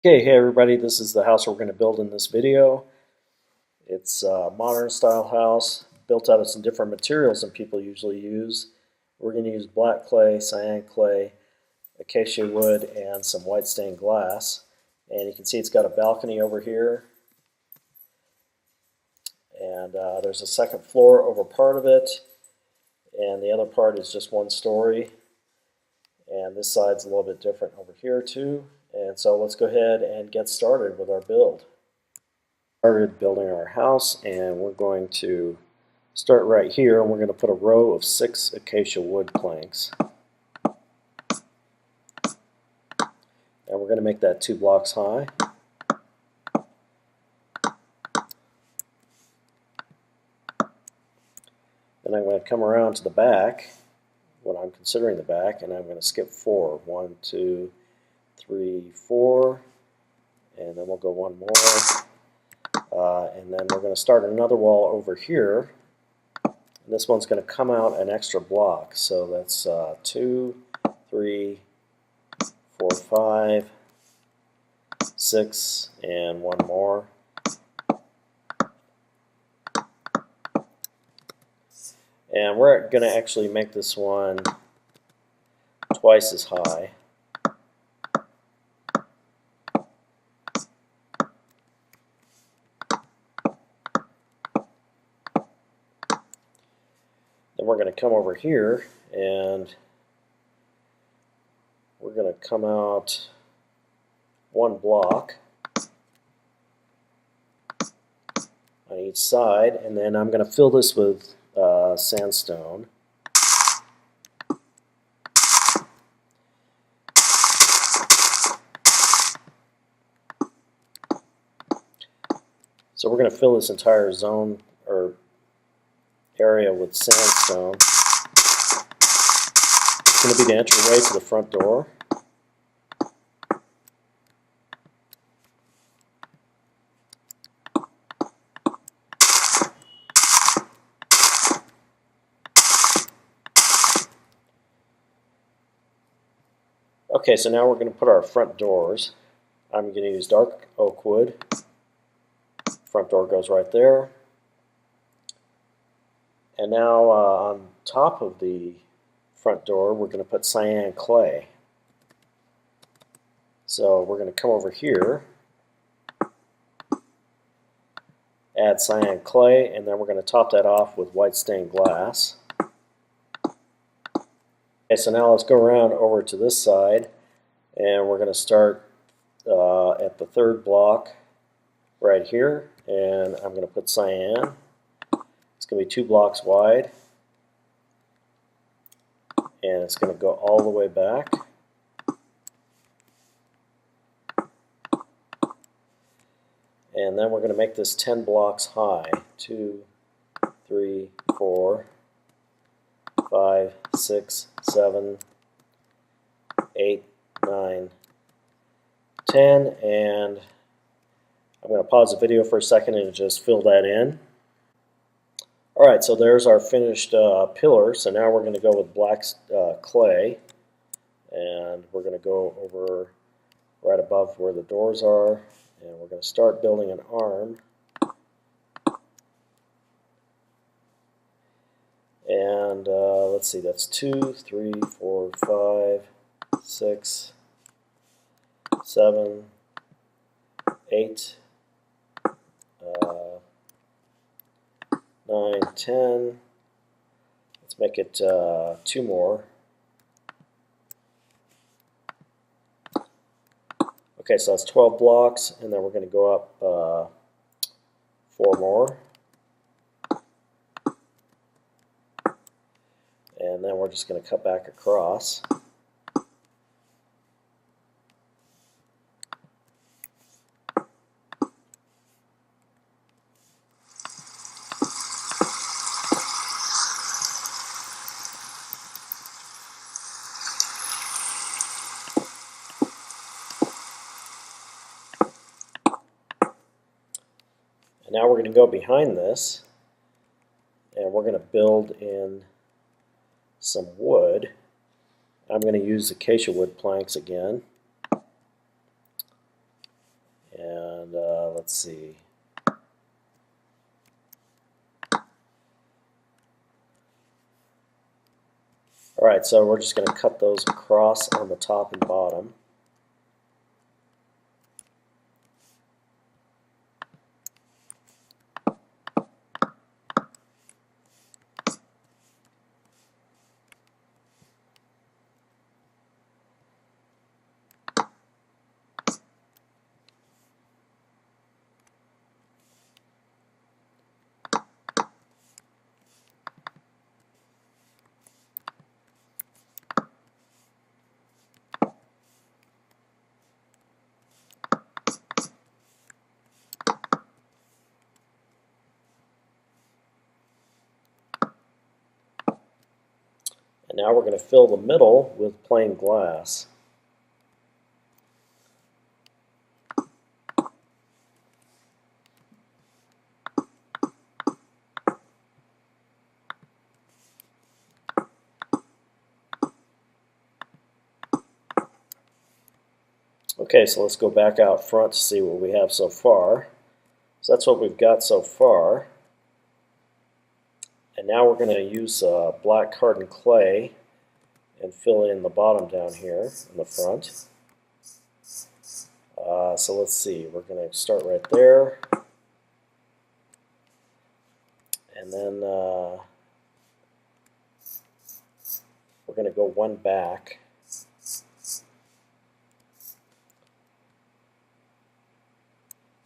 Okay, hey everybody, this is the house we're going to build in this video. It's a modern style house built out of some different materials than people usually use. We're going to use black clay, cyan clay, acacia wood, and some white stained glass. And you can see it's got a balcony over here. And there's a second floor over part of it. And the other part is just one story. And this side's a little bit different over here too. And so let's go ahead and get started with our build. Started building our house, and we're going to start right here, and we're going to put a row of 6 acacia wood planks. And we're going to make that 2 blocks high. Then I'm going to come around to the back, when I'm considering the back, and I'm going to skip 4. 1, 2, 3, 4, and then we'll go one more. And then we're going to start another wall over here. And this one's going to come out an extra block. So that's 2, 3, 4, 5, 6, and one more. And we're going to actually make this one twice as high. Then we're going to come over here, and we're going to come out 1 block on each side, and then I'm going to fill this with sandstone. So we're going to fill this entire zone or area with sandstone. It's going to be the entryway to the front door. Okay, so now we're going to put our front doors. I'm going to use dark oak wood. Front door goes right there. And now on top of the front door, we're going to put cyan clay. So we're going to come over here, add cyan clay, and then we're going to top that off with white stained glass. Okay, so now let's go around over to this side, and we're going to start at the 3rd block right here, and I'm going to put cyan. It's going to be 2 blocks wide, and it's going to go all the way back. And then we're going to make this 10 blocks high. 2, 3, 4, 5, 6, 7, 8, 9, 10, and I'm going to pause the video for a second and just fill that in. Alright, so there's our finished pillar. So now we're going to go with black clay, and we're going to go over right above where the doors are, and we're going to start building an arm. And let's see, that's 2, 3, 4, 5, 6, 7, 8, 9, 10. Let's make it 2 more. Okay, so that's 12 blocks, and then we're going to go up 4 more. And then we're just going to cut back across. And now we're going to go behind this, and we're going to build in some wood. I'm going to use acacia wood planks again. let's see. Alright, so we're just going to cut those across on the top and bottom. And now we're going to fill the middle with plain glass. Okay, so let's go back out front to see what we have so far. So that's what we've got so far. And now we're going to use black hardened clay and fill in the bottom down here in the front. So let's see, we're going to start right there. And then we're going to go one back.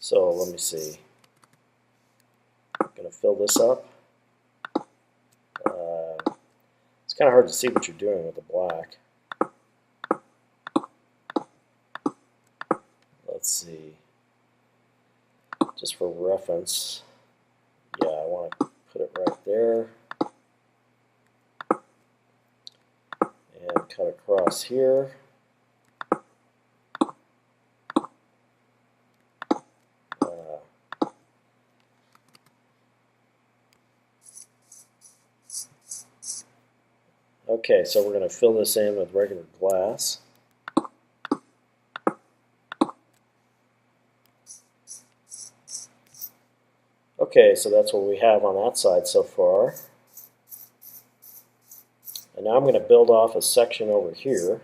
So let me see. I'm going to fill this up. It's kind of hard to see what you're doing with the black. Let's see. Just for reference, yeah, I want to put it right there. And cut across here. Okay, so we're going to fill this in with regular glass. Okay, so that's what we have on that side so far. And now I'm going to build off a section over here.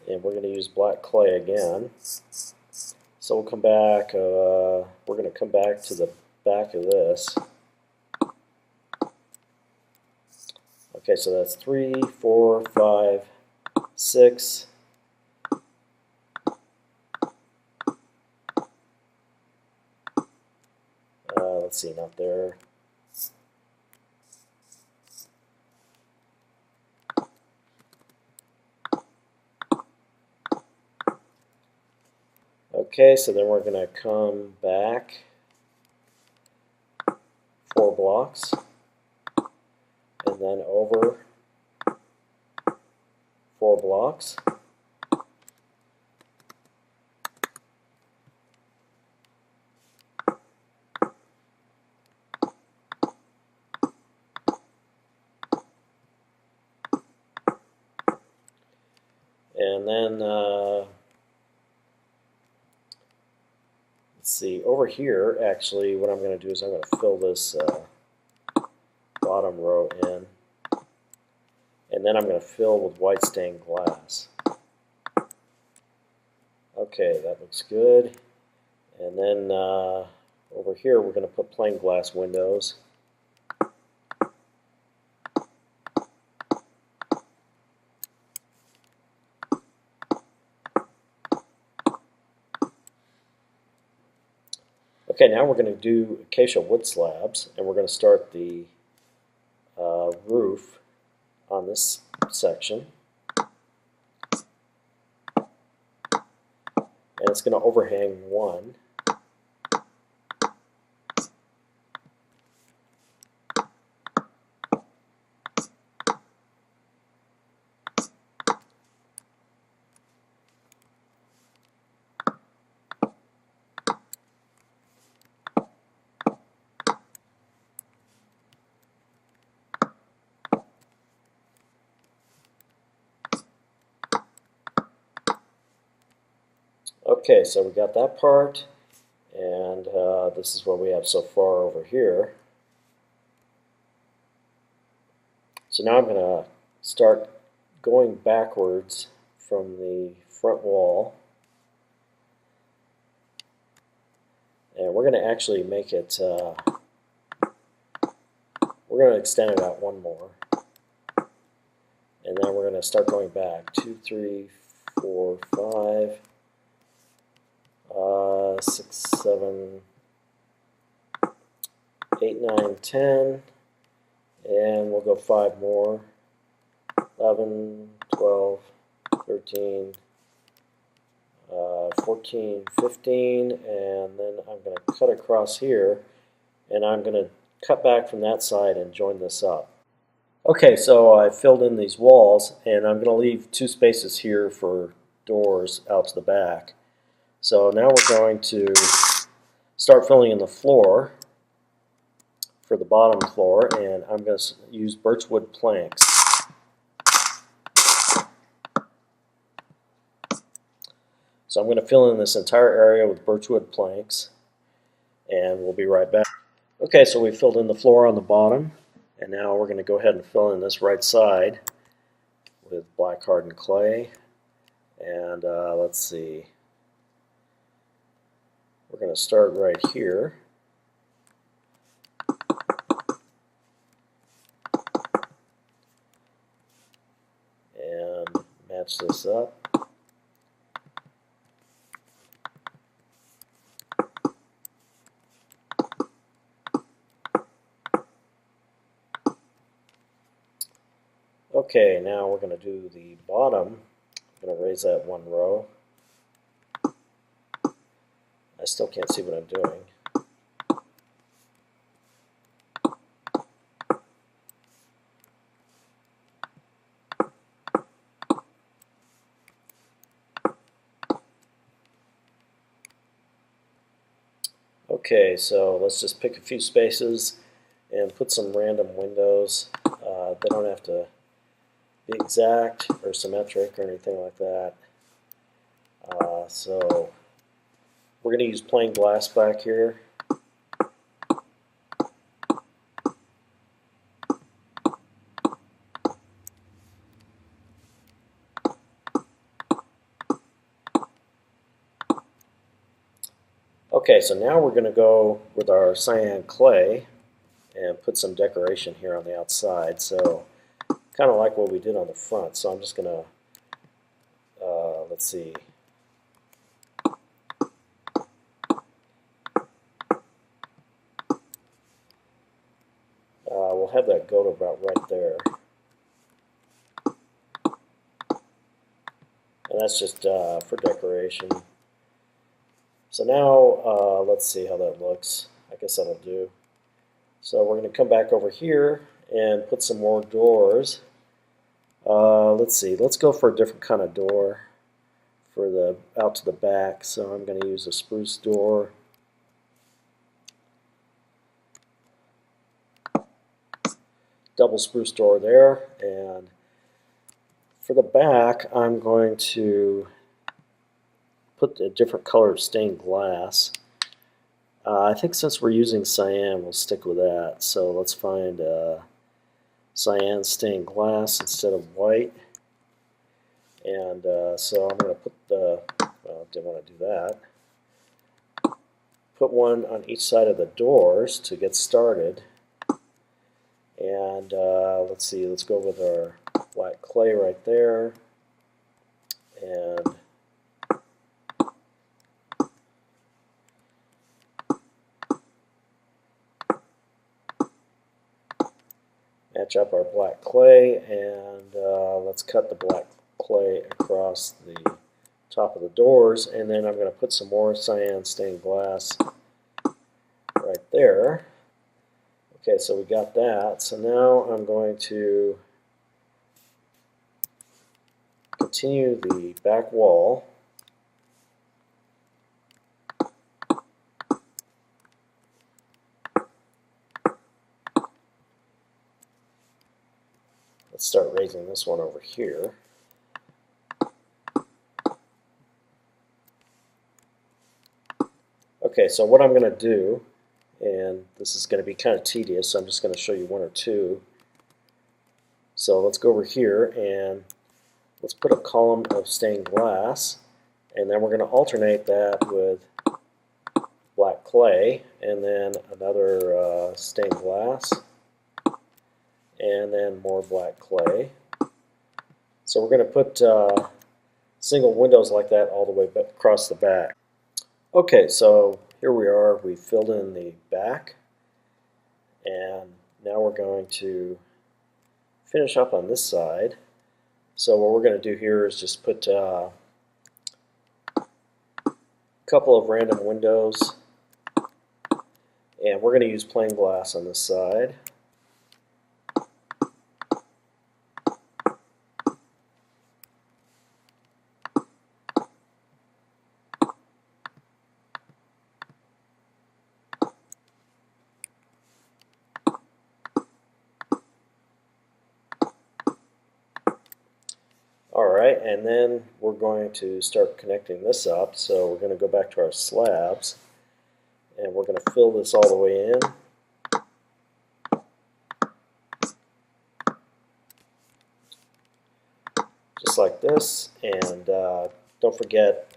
And we're going to use black clay again. So we'll come back, we're going to come back to the back of this. Okay, so that's 3, 4, 5, 6. Let's see, not there. Okay, so then we're going to come back 4 blocks. And then over 4 blocks. And then, let's see, over here, actually, what I'm going to do is I'm going to fill this bottom row in. And then I'm going to fill with white stained glass. Okay, that looks good. And then over here we're going to put plain glass windows. Okay, now we're going to do acacia wood slabs, and we're going to start the roof on this section. And it's going to overhang 1. Okay, so we got that part, And this is what we have so far over here. So now I'm going to start going backwards from the front wall. And we're going to actually make it, we're going to extend it out one more. And then we're going to start going back. 2, 3, 4, 5, 6, 7, 8, 9, 10. And we'll go 5 more. 11, 12, 13, 14, 15, and then I'm going to cut across here, and I'm going to cut back from that side and join this up. Okay, so I filled in these walls, and I'm going to leave 2 spaces here for doors out to the back. So now we're going to start filling in the floor for the bottom floor, and I'm going to use birchwood planks. So I'm going to fill in this entire area with birchwood planks, and we'll be right back. Okay, so we filled in the floor on the bottom, and now we're going to go ahead and fill in this right side with black hardened clay. And let's see, we're going to start right here. And match this up. Okay, now we're going to do the bottom. I'm going to raise that 1 row. I still can't see what I'm doing. Okay, so let's just pick a few spaces and put some random windows. They don't have to be exact or symmetric or anything like that. So we're going to use plain glass back here. Okay, so now we're going to go with our cyan clay and put some decoration here on the outside. So kind of like what we did on the front. So I'm just going to, let's see. We'll have that go to about right there. And that's just for decoration. So now, let's see how that looks. I guess that'll do. So we're going to come back over here and put some more doors. Let's see, let's go for a different kind of door for the out to the back. So I'm going to use a spruce door. Double spruce door there, and for the back I'm going to put a different color of stained glass. I think since we're using cyan, we'll stick with that. So let's find cyan stained glass instead of white. And so I'm going to put the, well, didn't want to do that. Put one on each side of the doors to get started. And let's see, let's go with our black clay right there. And match up our black clay, and let's cut the black clay across the top of the doors, and then I'm going to put some more cyan stained glass right there. Okay, so we got that. So now I'm going to continue the back wall. Let's start raising this one over here. Okay, so what I'm going to do, and this is going to be kind of tedious, so I'm just going to show you one or two. So let's go over here and let's put a column of stained glass, and then we're going to alternate that with black clay, and then another stained glass, and then more black clay. So we're going to put single windows like that all the way across the back. Okay, so here we are. We filled in the back, and now we're going to finish up on this side. So what we're going to do here is just put a couple of random windows, and we're going to use plain glass on this side. Alright, and then we're going to start connecting this up. So we're going to go back to our slabs, and we're going to fill this all the way in. Just like this, and don't forget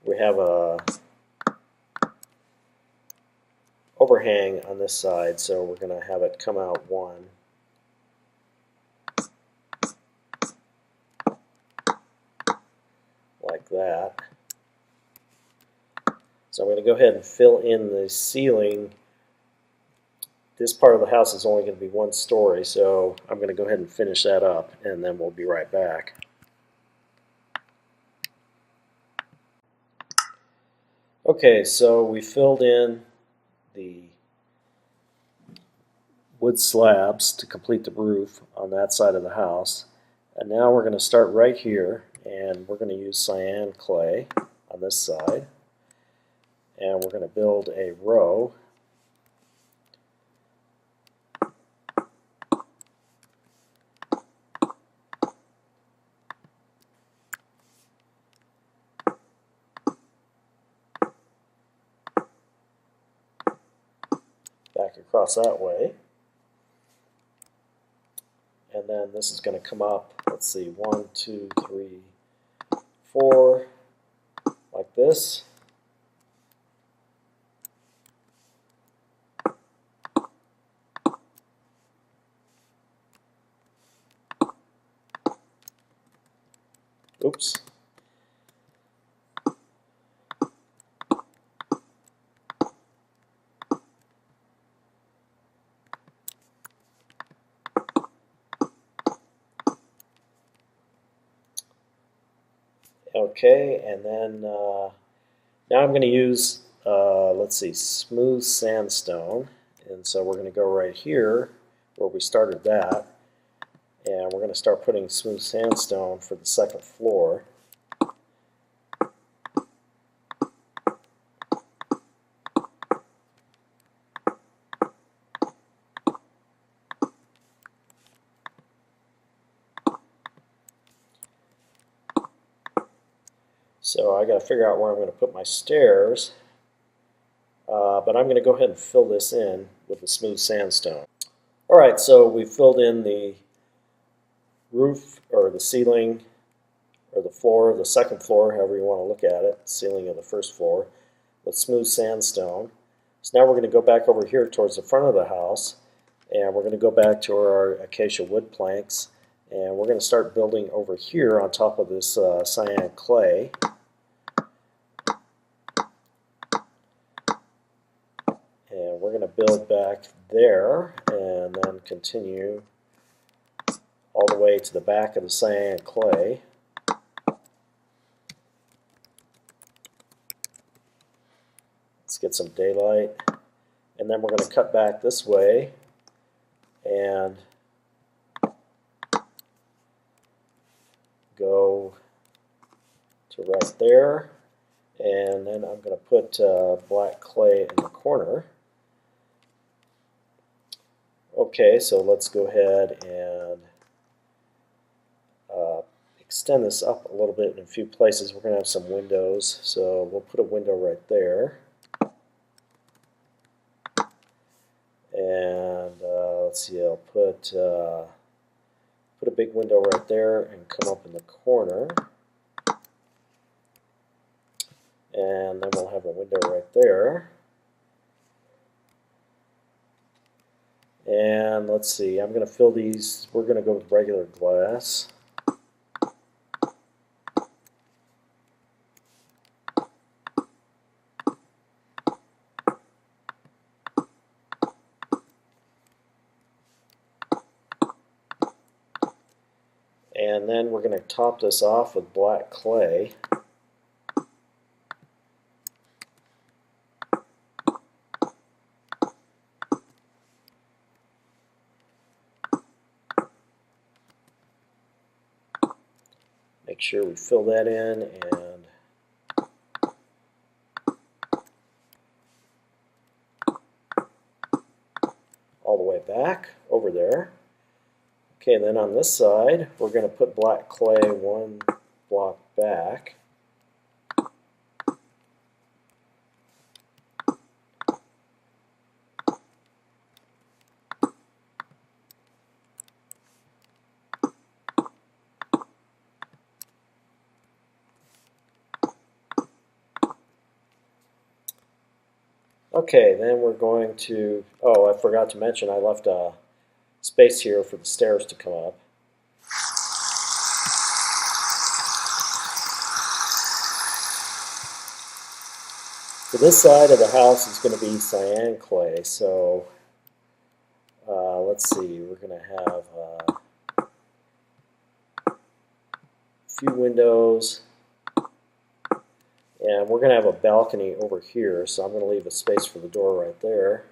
we have a overhang on this side, so we're going to have it come out one. Like that. So I'm going to go ahead and fill in the ceiling. This part of the house is only going to be one story, so I'm going to go ahead and finish that up, and then we'll be right back. Okay, so we filled in the wood slabs to complete the roof on that side of the house, and now we're going to start right here, and we're going to use cyan clay on this side, and we're going to build a row. Back across that way. And then this is going to come up, let's see, 1, 2, 3, 4, like this. Oops. Okay, and then now I'm going to use, let's see, smooth sandstone. And so we're going to go right here where we started that. And we're going to start putting smooth sandstone for the second floor. So I got to figure out where I'm going to put my stairs, but I'm going to go ahead and fill this in with the smooth sandstone. Alright, so we filled in the roof, or the ceiling, or the floor, the second floor, however you want to look at it, ceiling of the first floor, with smooth sandstone. So now we're going to go back over here towards the front of the house, and we're going to go back to our acacia wood planks, and we're going to start building over here on top of this cyan clay. And we're going to build back there and then continue all the way to the back of the cyan clay. Let's get some daylight. And then we're going to cut back this way and go to right there. And then I'm going to put black clay in the corner. Okay, so let's go ahead and extend this up a little bit in a few places. We're going to have some windows, so we'll put a window right there. And let's see, I'll put a big window right there and come up in the corner. And then we'll have a window right there. And let's see, I'm going to fill these, we're going to go with regular glass. And then we're going to top this off with black clay. Make sure we fill that in and all the way back over there. Okay, then on this side, we're going to put black clay one block back. Okay, then we're going to, oh, I forgot to mention I left a space here for the stairs to come up. So this side of the house is going to be cyan clay, so let's see, we're going to have a few windows. And we're going to have a balcony over here, so I'm going to leave a space for the door right there.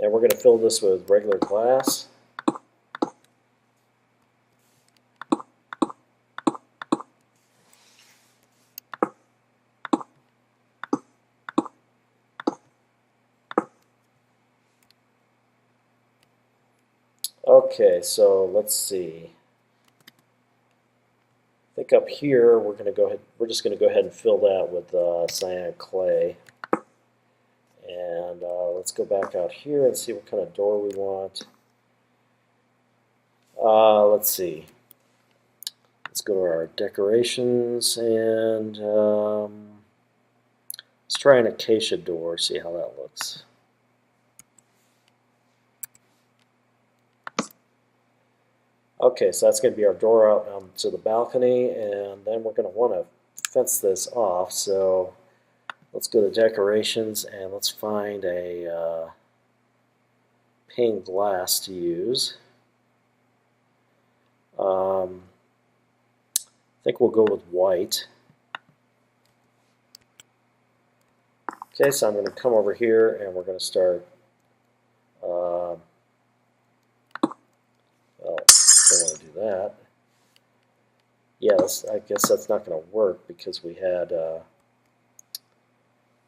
And we're going to fill this with regular glass. Okay, so let's see. I think up here we're just going to go ahead and fill that with cyan clay. And let's go back out here and see what kind of door we want. Let's see. Let's go to our decorations and let's try an acacia door, see how that looks. Okay, so that's going to be our door out to the balcony, and then we're going to want to fence this off. So let's go to decorations and let's find a pane glass to use. I think we'll go with white. Okay, so I'm going to come over here and we're going to start. Well, don't want to do that. Yes, I guess that's not going to work because we had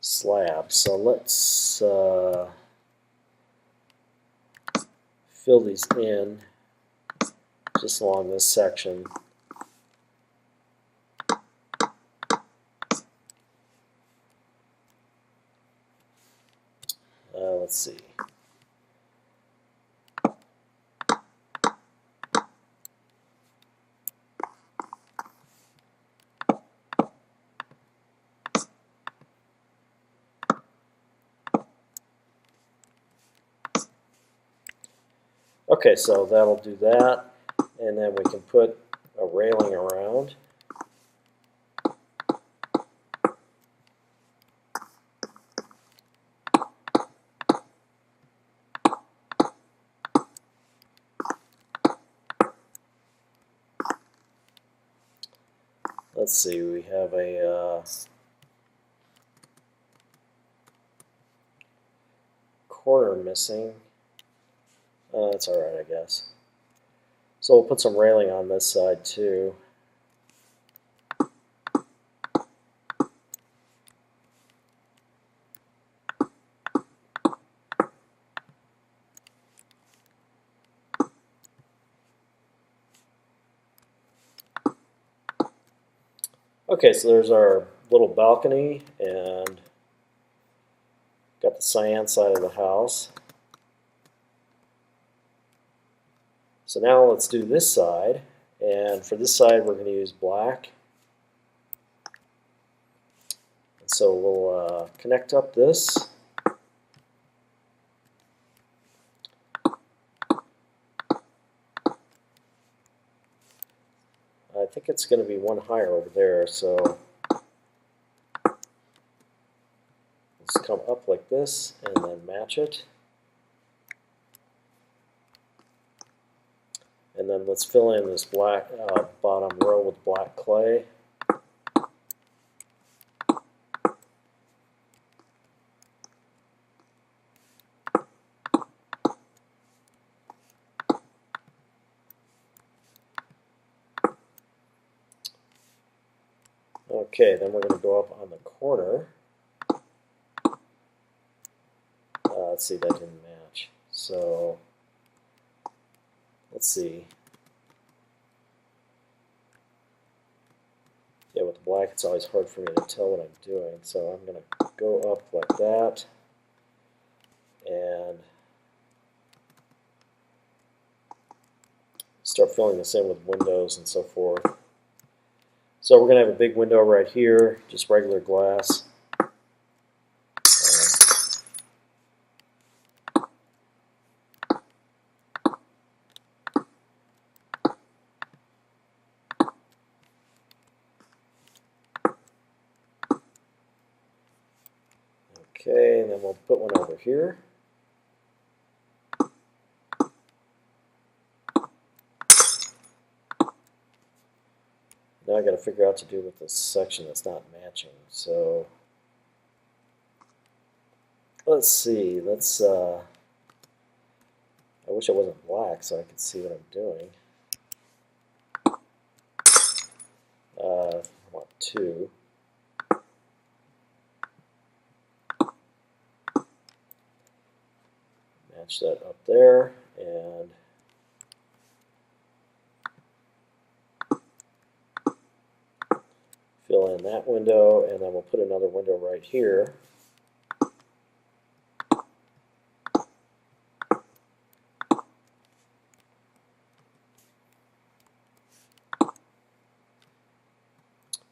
slabs. So let's fill these in just along this section. Let's see. Okay, so that'll do that, and then we can put a railing around. Let's see, we have a corner missing. That's alright, I guess. So we'll put some railing on this side too. Okay, so there's our little balcony and got the cyan side of the house. So now let's do this side, and for this side we're going to use black. And so we'll connect up this. I think it's going to be one higher over there, so let's come up like this and then match it. And then let's fill in this black bottom row with black clay. Okay, then we're going to go up on the corner. Let's see, that didn't match. So let's see. Yeah, with the black, it's always hard for me to tell what I'm doing. So I'm going to go up like that, and start filling this in with windows and so forth. So we're going to have a big window right here, just regular glass. Okay, and then we'll put one over here. Now I got to figure out what to do with this section that's not matching. So let's see. I wish it wasn't black so I could see what I'm doing. I want two. Match that up there, and fill in that window, and then we'll put another window right here.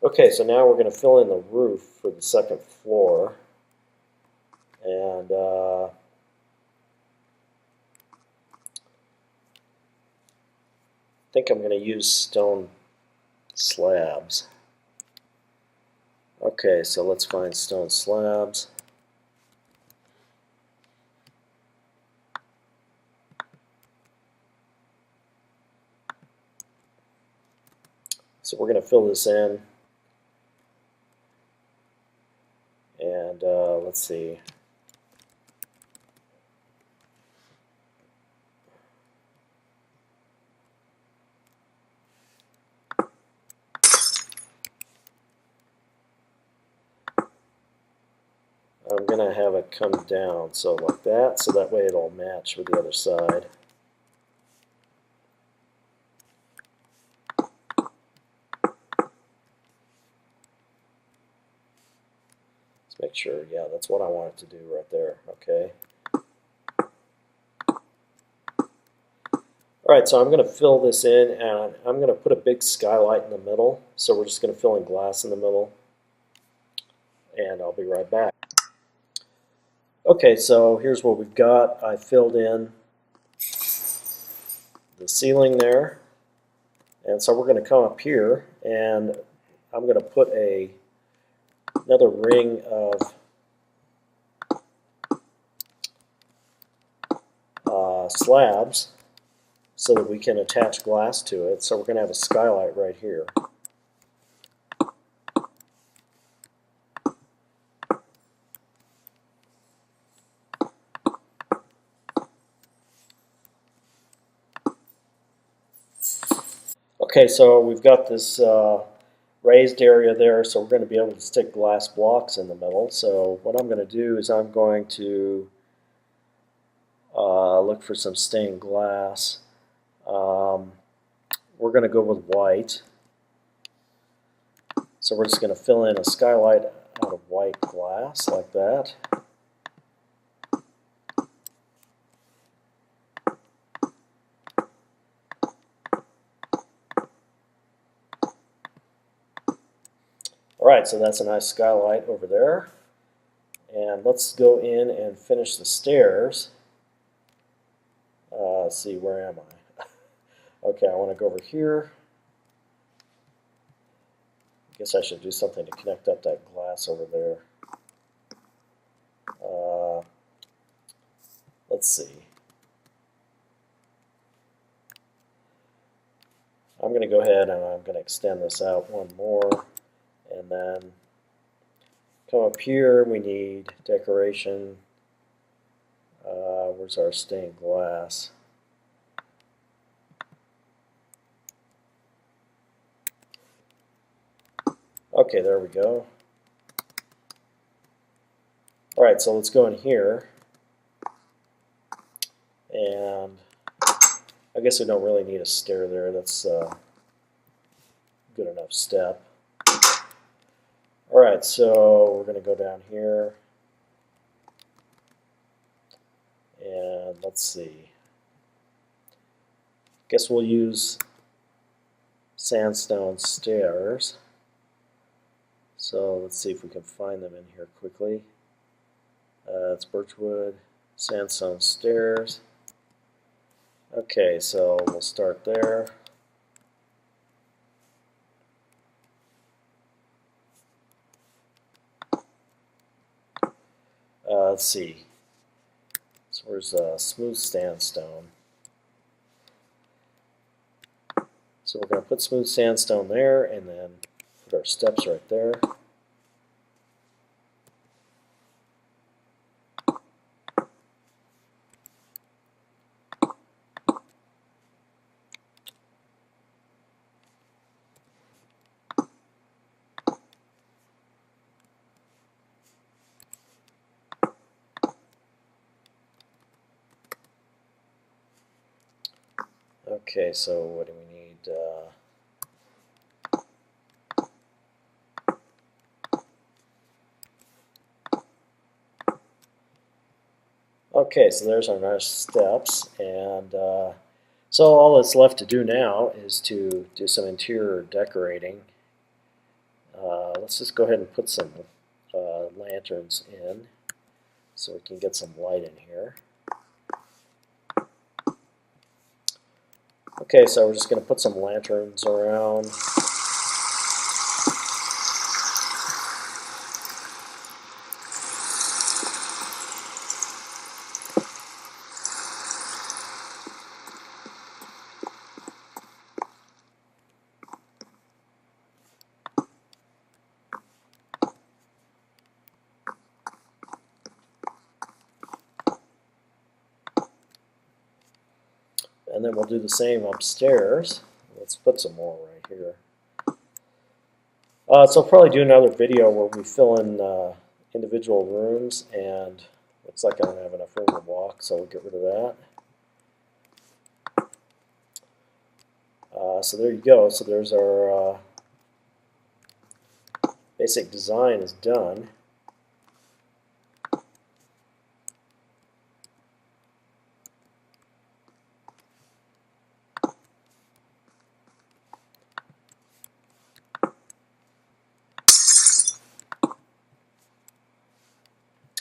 Okay, so now we're going to fill in the roof for the second floor, and I think I'm going to use stone slabs. Okay, so let's find stone slabs. So we're going to fill this in, and let's see. I'm going to have it come down, so like that, so that way it'll match with the other side. Let's make sure, yeah, that's what I want it to do right there, okay. Alright, so I'm going to fill this in, and I'm going to put a big skylight in the middle, so we're just going to fill in glass in the middle, and I'll be right back. Okay, so here's what we've got. I filled in the ceiling there, and so we're going to come up here, and I'm going to put another ring of slabs so that we can attach glass to it. So we're going to have a skylight right here. Okay, so we've got this raised area there, so we're going to be able to stick glass blocks in the middle. So what I'm going to do is I'm going to look for some stained glass. We're going to go with white. So So we're just going to fill in a skylight out of white glass like that. Alright, so that's a nice skylight over there. And let's go in and finish the stairs. Let's see, where am I? Okay, I want to go over here. I guess I should do something to connect up that glass over there. Let's see. I'm going to go ahead and I'm going to extend this out one more. And then come up here, we need decoration. Where's our stained glass? Okay, there we go. Alright, so let's go in here. And I guess we don't really need a stair there. That's a good enough step. Alright, so we're going to go down here. And let's see. Guess we'll use sandstone stairs. So let's see if we can find them in here quickly. It's birchwood, sandstone stairs. Okay, so we'll start there. Let's see. So where's smooth sandstone? So we're going to put smooth sandstone there and then put our steps right there. Okay, so what do we need? Okay, so there's our nice steps, and so all that's left to do now is to do some interior decorating. Let's just go ahead and put some lanterns in so we can get some light in here. Okay, so we're just going to put some lanterns around. And then we'll do the same upstairs. Let's put some more right here. So I'll probably do another video where we fill in individual rooms, and looks like I don't have enough room to walk, so we'll get rid of that. So there you go. So there's our basic design is done.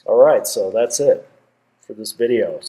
Alright, so that's it for this video.